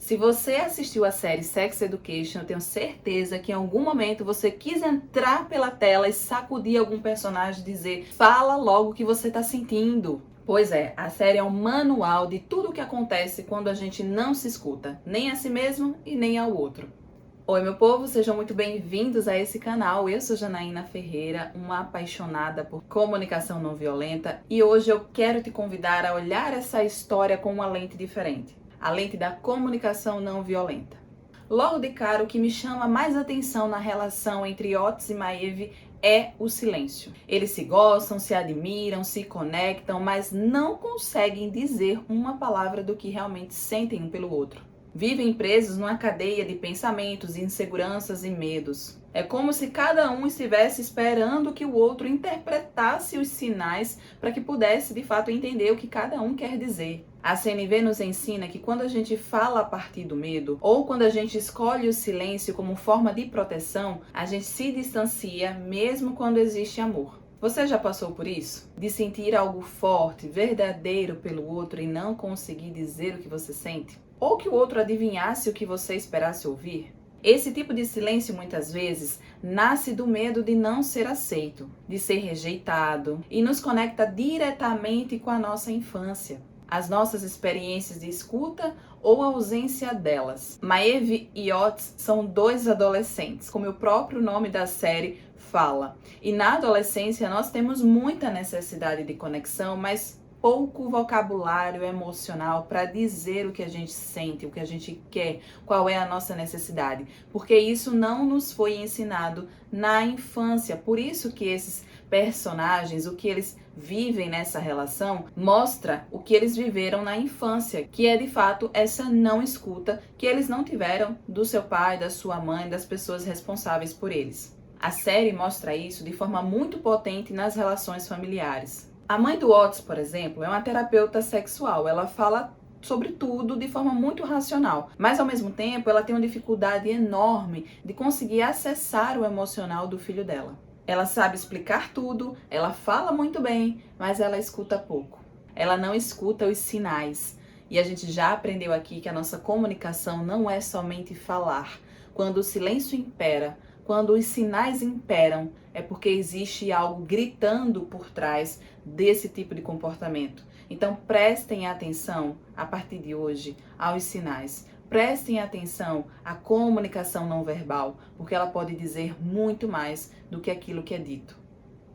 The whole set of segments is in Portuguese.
Se você assistiu a série Sex Education, eu tenho certeza que em algum momento você quis entrar pela tela e sacudir algum personagem e dizer: fala logo o que você tá sentindo. Pois é, a série é um manual de tudo o que acontece quando a gente não se escuta, nem a si mesmo e nem ao outro. Oi, meu povo, sejam muito bem-vindos a esse canal. Eu sou Janaína Ferreira, uma apaixonada por comunicação não violenta, e hoje eu quero te convidar a olhar essa história com uma lente diferente, a lente da comunicação não violenta. Logo de cara, o que me chama mais atenção na relação entre Otis e Maeve é o silêncio. Eles se gostam, se admiram, se conectam, mas não conseguem dizer uma palavra do que realmente sentem um pelo outro. Vivem presos numa cadeia de pensamentos, inseguranças e medos. É como se cada um estivesse esperando que o outro interpretasse os sinais para que pudesse de fato entender o que cada um quer dizer. A CNV nos ensina que quando a gente fala a partir do medo, ou quando a gente escolhe o silêncio como forma de proteção, a gente se distancia mesmo quando existe amor. Você já passou por isso? De sentir algo forte, verdadeiro pelo outro e não conseguir dizer o que você sente? Ou que o outro adivinhasse o que você esperasse ouvir? Esse tipo de silêncio, muitas vezes, nasce do medo de não ser aceito, de ser rejeitado, e nos conecta diretamente com a nossa infância, as nossas experiências de escuta ou ausência delas. Maeve e Otis são dois adolescentes, como o próprio nome da série fala. E na adolescência nós temos muita necessidade de conexão, mas pouco vocabulário emocional para dizer o que a gente sente, o que a gente quer, qual é a nossa necessidade, porque isso não nos foi ensinado na infância. Por isso que esses personagens, o que eles vivem nessa relação, mostra o que eles viveram na infância, que é de fato essa não escuta que eles não tiveram do seu pai, da sua mãe, das pessoas responsáveis por eles. A série mostra isso de forma muito potente nas relações familiares. A mãe do Otis, por exemplo, é uma terapeuta sexual. Ela fala sobre tudo de forma muito racional, mas ao mesmo tempo ela tem uma dificuldade enorme de conseguir acessar o emocional do filho dela. Ela sabe explicar tudo, ela fala muito bem, mas ela escuta pouco. Ela não escuta os sinais. E a gente já aprendeu aqui que a nossa comunicação não é somente falar. Quando o silêncio impera, quando os sinais imperam, é porque existe algo gritando por trás desse tipo de comportamento. Então prestem atenção, a partir de hoje, aos sinais. Prestem atenção à comunicação não verbal, porque ela pode dizer muito mais do que aquilo que é dito.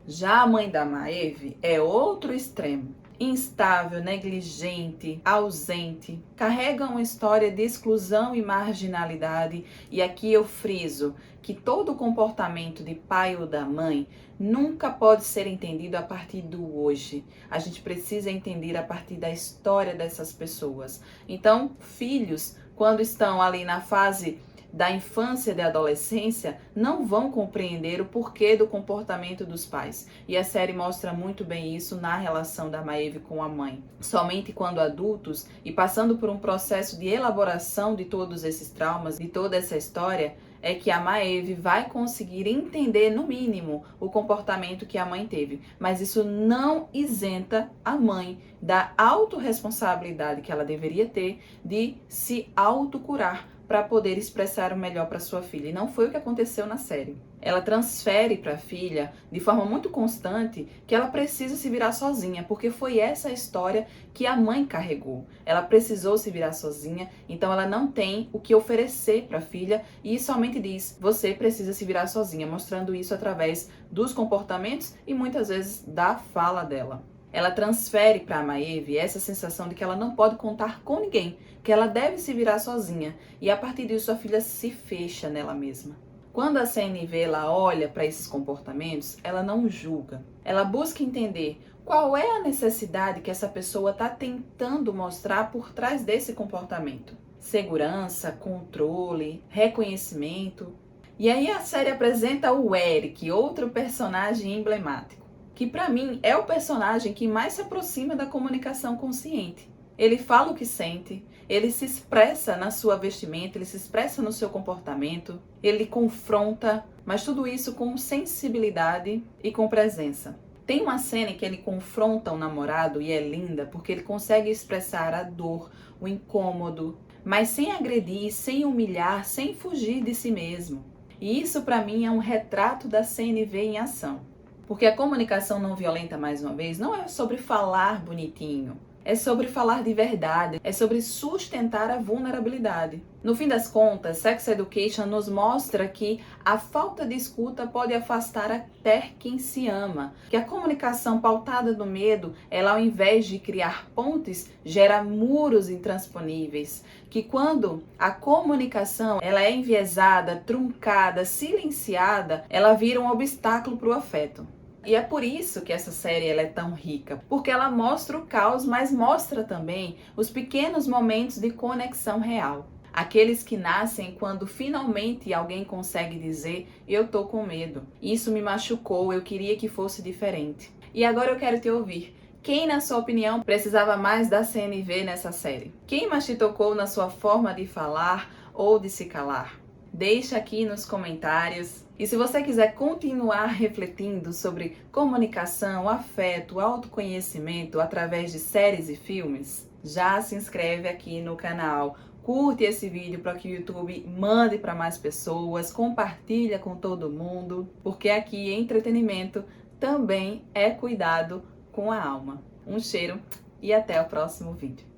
Já a mãe da Maeve é outro extremo. Instável, negligente, ausente, carrega uma história de exclusão e marginalidade, e aqui eu friso que todo comportamento de pai ou da mãe nunca pode ser entendido a partir do hoje. A gente precisa entender a partir da história dessas pessoas. Então, filhos, quando estão ali na fase da infância e da adolescência, não vão compreender o porquê do comportamento dos pais. E a série mostra muito bem isso na relação da Maeve com a mãe. Somente quando adultos e passando por um processo de elaboração de todos esses traumas, de toda essa história, é que a Maeve vai conseguir entender, no mínimo, o comportamento que a mãe teve. Mas isso não isenta a mãe da autorresponsabilidade que ela deveria ter de se autocurar para poder expressar o melhor para sua filha. E não foi o que aconteceu na série. Ela transfere para a filha, de forma muito constante, que ela precisa se virar sozinha, porque foi essa a história que a mãe carregou. Ela precisou se virar sozinha, então ela não tem o que oferecer para a filha e somente diz: você precisa se virar sozinha, mostrando isso através dos comportamentos e muitas vezes da fala dela. Ela transfere para a Maeve essa sensação de que ela não pode contar com ninguém, que ela deve se virar sozinha, e a partir disso a filha se fecha nela mesma. Quando a CNV ela olha para esses comportamentos, ela não julga. Ela busca entender qual é a necessidade que essa pessoa está tentando mostrar por trás desse comportamento. Segurança, controle, reconhecimento. E aí a série apresenta o Eric, outro personagem emblemático, que para mim é o personagem que mais se aproxima da comunicação consciente. Ele fala o que sente, ele se expressa na sua vestimenta, ele se expressa no seu comportamento, ele confronta, mas tudo isso com sensibilidade e com presença. Tem uma cena em que ele confronta o namorado e é linda porque ele consegue expressar a dor, o incômodo, mas sem agredir, sem humilhar, sem fugir de si mesmo. E isso para mim é um retrato da CNV em ação. Porque a comunicação não violenta, mais uma vez, não é sobre falar bonitinho. É sobre falar de verdade, é sobre sustentar a vulnerabilidade. No fim das contas, Sex Education nos mostra que a falta de escuta pode afastar até quem se ama. Que a comunicação pautada no medo, ela ao invés de criar pontes, gera muros intransponíveis. Que quando a comunicação ela é enviesada, truncada, silenciada, ela vira um obstáculo para o afeto. E é por isso que essa série ela é tão rica, porque ela mostra o caos, mas mostra também os pequenos momentos de conexão real. Aqueles que nascem quando finalmente alguém consegue dizer: eu tô com medo, isso me machucou, eu queria que fosse diferente. E agora eu quero te ouvir. Quem, na sua opinião, precisava mais da CNV nessa série? Quem mais te tocou na sua forma de falar ou de se calar? Deixa aqui nos comentários. E se você quiser continuar refletindo sobre comunicação, afeto, autoconhecimento através de séries e filmes, já se inscreve aqui no canal. Curte esse vídeo para que o YouTube mande para mais pessoas, compartilha com todo mundo, porque aqui entretenimento também é cuidado com a alma. Um cheiro e até o próximo vídeo.